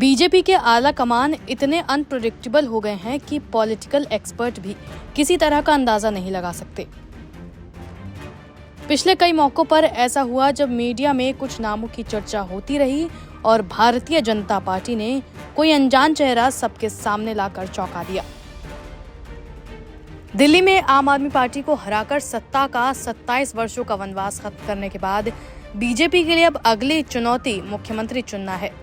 BJP के आला कमान इतने अनप्रेडिक्टेबल हो गए हैं कि पॉलिटिकल एक्सपर्ट भी किसी तरह का अंदाजा नहीं लगा सकते। पिछले कई मौकों पर ऐसा हुआ जब मीडिया में कुछ नामों की चर्चा होती रही और भारतीय जनता पार्टी ने कोई अनजान चेहरा सबके सामने लाकर चौंका दिया। दिल्ली में आम आदमी पार्टी को हराकर सत्ता का 27 वर्षों का वनवास खत्म करने के बाद बीजेपी के लिए अब अगली चुनौती मुख्यमंत्री चुनना है।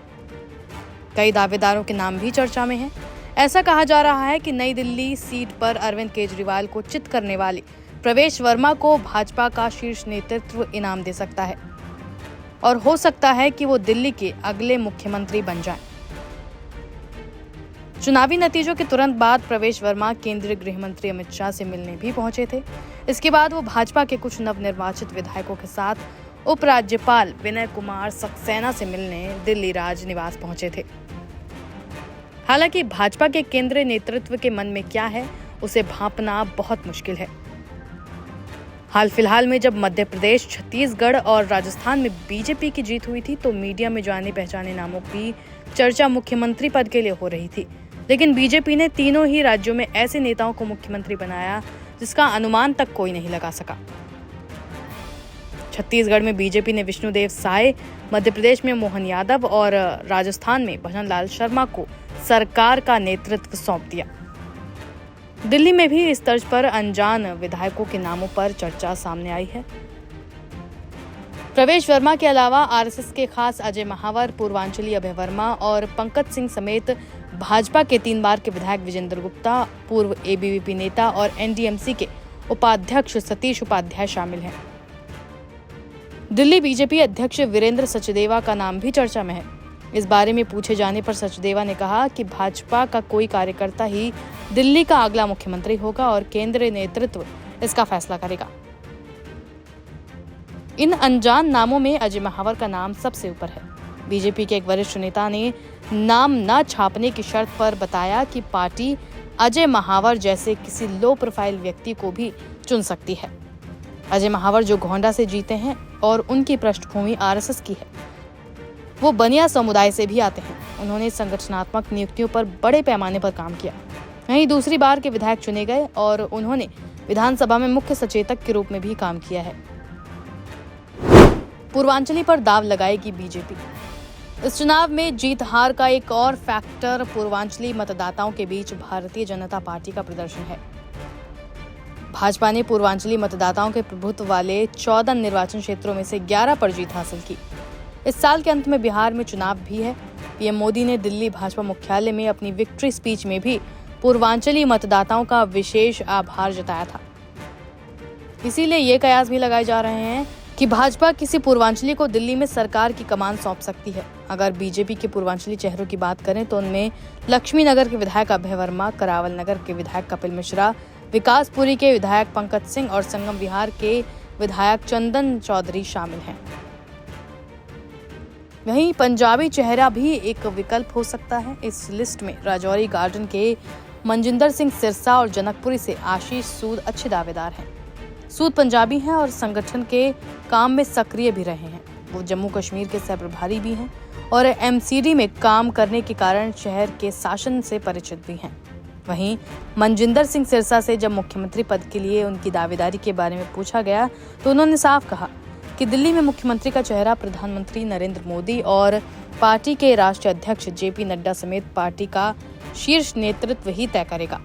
कई दावेदारों के नाम भी चर्चा में हैं। ऐसा कहा जा रहा है कि नई दिल्ली सीट पर अरविंद केजरीवाल को चित करने वाले प्रवेश वर्मा को भाजपा का शीर्ष नेतृत्व इनाम दे सकता है और हो सकता है कि वो दिल्ली के अगले मुख्यमंत्री बन जाएं। चुनावी नतीजों के तुरंत बाद प्रवेश वर्मा केंद्रीय गृह मंत्री अमित शाह से मिलने भी पहुंचे थे। इसके बाद वो भाजपा के कुछ नवनिर्वाचित विधायकों के साथ उपराज्यपाल विनय कुमार सक्सेना से मिलने दिल्ली राज निवास पहुंचे थे। हालांकि भाजपा के केंद्रीय नेतृत्व के मन में क्या है उसे भांपना बहुत मुश्किल है। हाल फिलहाल में जब मध्य प्रदेश, छत्तीसगढ़ और राजस्थान में बीजेपी की जीत हुई थी तो मीडिया में जाने पहचाने नामों की चर्चा मुख्यमंत्री पद के लिए हो रही थी, लेकिन बीजेपी ने तीनों ही राज्यों में ऐसे नेताओं को मुख्यमंत्री बनाया जिसका अनुमान तक कोई नहीं लगा सका। छत्तीसगढ़ में बीजेपी ने विष्णुदेव साय, मध्य प्रदेश में मोहन यादव और राजस्थान में भजन लाल शर्मा को सरकार का नेतृत्व सौंप दिया। दिल्ली में भी इस तर्ज पर अनजान विधायकों के नामों पर चर्चा सामने आई है। प्रवेश वर्मा के अलावा आरएसएस के खास अजय महावर, पूर्वांचली अभय वर्मा और पंकज सिंह समेत भाजपा के 3 बार के विधायक विजेंद्र गुप्ता, पूर्व एबीवीपी नेता और एनडीएमसी के उपाध्यक्ष सतीश उपाध्याय शामिल हैं। दिल्ली बीजेपी अध्यक्ष वीरेंद्र सचदेवा का नाम भी चर्चा में है। इस बारे में पूछे जाने पर सचदेवा ने कहा कि भाजपा का कोई कार्यकर्ता ही दिल्ली का अगला मुख्यमंत्री होगा और केंद्रीय नेतृत्व इसका फैसला करेगा। इन अनजान नामों में अजय महावर का नाम सबसे ऊपर है। बीजेपी के एक वरिष्ठ नेता ने नाम न छापने की शर्त पर बताया कि पार्टी अजय महावर जैसे किसी लो प्रोफाइल व्यक्ति को भी चुन सकती है। अजय महावर जो गोंडा से जीते हैं और उनकी पृष्ठभूमि आरएसएस की है, वो बनिया समुदाय से भी आते हैं। उन्होंने संगठनात्मक नियुक्तियों पर बड़े पैमाने पर काम किया। वहीं दूसरी बार के विधायक चुने गए और उन्होंने विधानसभा में मुख्य सचेतक के रूप में भी काम किया है। पूर्वांचली पर दाव लगाएगी बीजेपी। इस चुनाव में जीत हार का एक और फैक्टर पूर्वांचली मतदाताओं के बीच भारतीय जनता पार्टी का प्रदर्शन है। भाजपा ने पूर्वांचली मतदाताओं के प्रभुत्व वाले 14 निर्वाचन क्षेत्रों में से 11 पर जीत हासिल की। इस साल के अंत में बिहार में चुनाव भी है। पीएम मोदी ने दिल्ली भाजपा मुख्यालय में अपनी विक्ट्री स्पीच में भी पूर्वांचली मतदाताओं का विशेष आभार जताया था। इसीलिए ये कयास भी लगाए जा रहे हैं कि भाजपा किसी पूर्वांचली को दिल्ली में सरकार की कमान सौंप सकती है। अगर बीजेपी के पूर्वांचली चेहरों की बात करें तो उनमें लक्ष्मी नगर के विधायक अभय वर्मा, करावल नगर के विधायक कपिल मिश्रा, विकासपुरी के विधायक पंकज सिंह और संगम विहार के विधायक चंदन चौधरी शामिल हैं। वहीं पंजाबी चेहरा भी एक विकल्प हो सकता है। इस लिस्ट में राजौरी गार्डन के मनजिंदर सिंह सिरसा और जनकपुरी से आशीष सूद अच्छे दावेदार हैं। सूद पंजाबी हैं और संगठन के काम में सक्रिय भी रहे हैं। वो जम्मू कश्मीर के सह प्रभारी भी हैं और एमसीडी में काम करने के कारण शहर के शासन से परिचित भी हैं। वहीं मनजिंदर सिंह सिरसा से जब मुख्यमंत्री पद के लिए उनकी दावेदारी के बारे में पूछा गया तो उन्होंने साफ कहा कि दिल्ली में मुख्यमंत्री का चेहरा प्रधानमंत्री नरेंद्र मोदी और पार्टी के राष्ट्रीय अध्यक्ष जेपी नड्डा समेत पार्टी का शीर्ष नेतृत्व ही तय करेगा।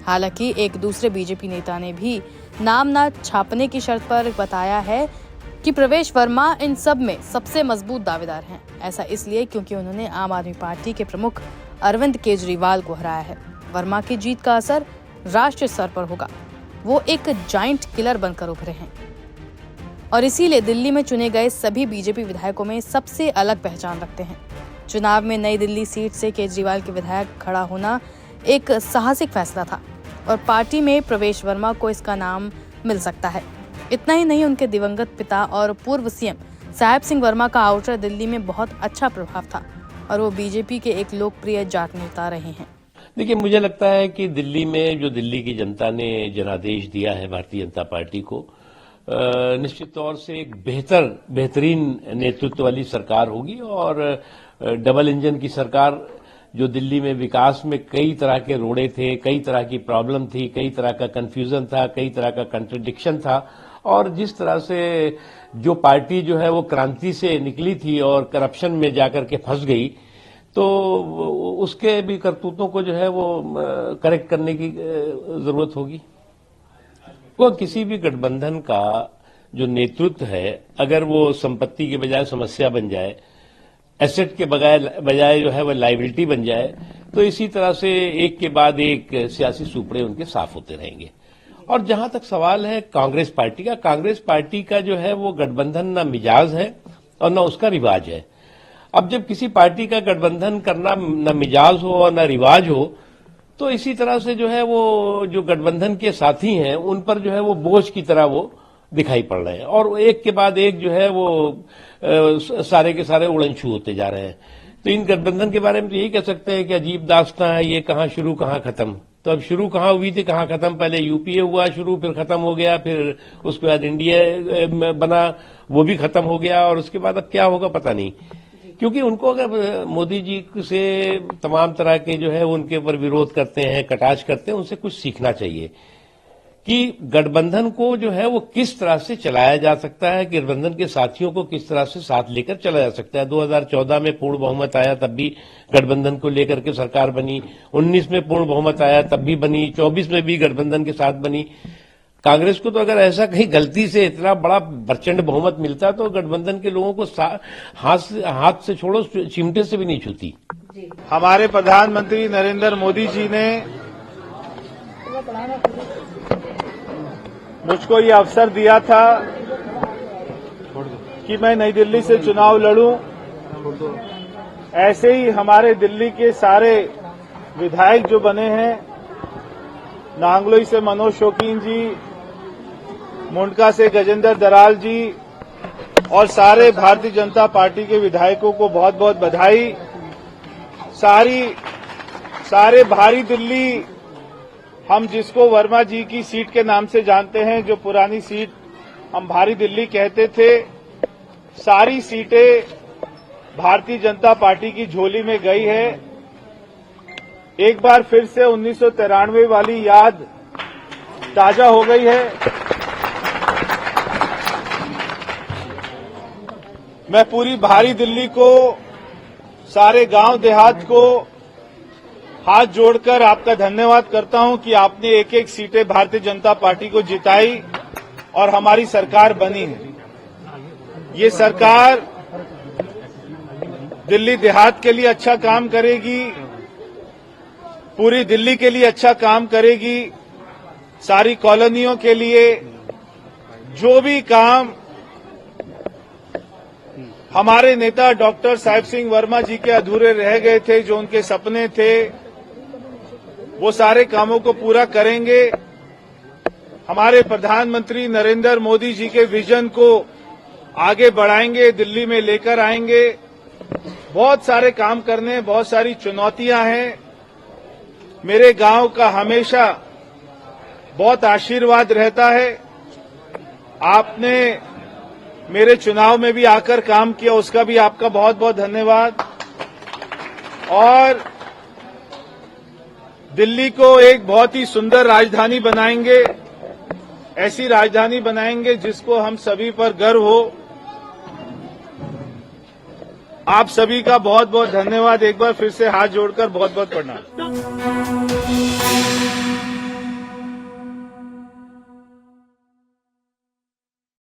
हालांकि एक दूसरे बीजेपी नेता ने भी नाम न छापने की शर्त पर बताया है कि प्रवेश वर्मा इन सब में सबसे मजबूत दावेदार हैं। ऐसा इसलिए क्योंकि उन्होंने आम आदमी पार्टी के प्रमुख अरविंद केजरीवाल को हराया है। वर्मा की जीत का असर राष्ट्रीय स्तर पर होगा। वो एक जाइंट किलर बनकर उभरे हैं और इसीलिए दिल्ली में चुने गए सभी बीजेपी विधायकों में सबसे अलग पहचान रखते हैं। चुनाव में नई दिल्ली सीट से केजरीवाल के विधायक खड़ा होना एक साहसिक फैसला था और पार्टी में प्रवेश वर्मा को इसका नाम मिल सकता है। इतना ही नहीं, उनके दिवंगत पिता और पूर्व सीएम साहेब सिंह वर्मा का आउटर दिल्ली में बहुत अच्छा प्रभाव था और वो बीजेपी के एक लोकप्रिय जाट नेता रहे हैं। देखिए, मुझे लगता है कि दिल्ली में जो दिल्ली की जनता ने जनादेश दिया है भारतीय जनता पार्टी को, निश्चित तौर से एक बेहतरीन नेतृत्व वाली सरकार होगी और डबल इंजन की सरकार, जो दिल्ली में विकास में कई तरह के रोड़े थे, कई तरह की प्रॉब्लम थी, कई तरह का कंफ्यूजन था, कई तरह का कंट्रडिक्शन था, और जिस तरह से जो पार्टी जो है वो क्रांति से निकली थी और करप्शन में जाकर के फंस गई, तो उसके भी करतूतों को जो है वो करेक्ट करने की जरूरत होगी। वो किसी भी गठबंधन का जो नेतृत्व है, अगर वो संपत्ति के बजाय समस्या बन जाए, एसेट के बजाय जो है वह लाइबिलिटी बन जाए, तो इसी तरह से एक के बाद एक सियासी सुपड़े उनके साफ होते रहेंगे। और जहां तक सवाल है कांग्रेस पार्टी का जो है वो गठबंधन न मिजाज है और न उसका रिवाज है। अब जब किसी पार्टी का गठबंधन करना न मिजाज हो और न रिवाज हो, तो इसी तरह से जो है वो जो गठबंधन के साथी हैं उन पर जो है वो बोझ की तरह वो दिखाई पड़ रहे हैं, और एक के बाद एक जो है वो सारे के सारे उड़नछू होते जा रहे हैं। तो इन गठबंधन के बारे में तो यही कह सकते हैं कि अजीब दास्तां है, ये कहां शुरू कहां खत्म। तो अब शुरू कहां हुई थी कहां खत्म, पहले यूपीए हुआ शुरू, फिर खत्म हो गया, फिर उसके बाद इंडिया बना, वो भी खत्म हो गया, और उसके बाद अब क्या होगा पता नहीं। क्योंकि उनको अगर मोदी जी से तमाम तरह के जो है उनके ऊपर विरोध करते हैं, कटाक्ष करते हैं, उनसे कुछ सीखना चाहिए कि गठबंधन को जो है वो किस तरह से चलाया जा सकता है, गठबंधन के साथियों को किस तरह से साथ लेकर चला जा सकता है। 2014 में पूर्ण बहुमत आया, तब भी गठबंधन को लेकर के सरकार बनी, 19 में पूर्ण बहुमत आया तब भी बनी, 24 में भी गठबंधन के साथ बनी। कांग्रेस को तो अगर ऐसा कहीं गलती से इतना बड़ा प्रचंड बहुमत मिलता तो गठबंधन के लोगों को हाथ से छोड़ो, चिमटे से भी नहीं छूती। हमारे प्रधानमंत्री नरेंद्र मोदी जी ने मुझको ये अवसर दिया था कि मैं नई दिल्ली से चुनाव लड़ूं। ऐसे ही हमारे दिल्ली के सारे विधायक जो बने हैं, नांगलोई से मनोज शौकीन जी, मुंडका से गजेंद्र दराल जी और सारे भारतीय जनता पार्टी के विधायकों को बहुत बहुत बधाई। सारे भारी दिल्ली, हम जिसको वर्मा जी की सीट के नाम से जानते हैं, जो पुरानी सीट हम भारी दिल्ली कहते थे, सारी सीटें भारतीय जनता पार्टी की झोली में गई है। एक बार फिर से 1993 वाली याद ताजा हो गई है। मैं पूरी भारी दिल्ली को, सारे गांव देहात को हाथ जोड़कर आपका धन्यवाद करता हूं कि आपने एक एक सीटें भारतीय जनता पार्टी को जिताई और हमारी सरकार बनी है। ये सरकार दिल्ली देहात के लिए अच्छा काम करेगी, पूरी दिल्ली के लिए अच्छा काम करेगी, सारी कॉलोनियों के लिए। जो भी काम हमारे नेता डॉक्टर साहिब सिंह वर्मा जी के अधूरे रह गए थे, जो उनके सपने थे, वो सारे कामों को पूरा करेंगे। हमारे प्रधानमंत्री नरेंद्र मोदी जी के विजन को आगे बढ़ाएंगे, दिल्ली में लेकर आएंगे। बहुत सारे काम करने, बहुत सारी चुनौतियां हैं। मेरे गांव का हमेशा बहुत आशीर्वाद रहता है। आपने मेरे चुनाव में भी आकर काम किया, उसका भी आपका बहुत बहुत धन्यवाद। और दिल्ली को एक बहुत ही सुंदर राजधानी बनाएंगे, ऐसी राजधानी बनाएंगे जिसको हम सभी पर गर्व हो। आप सभी का बहुत बहुत धन्यवाद। एक बार फिर से हाथ जोड़कर बहुत बहुत प्रणाम।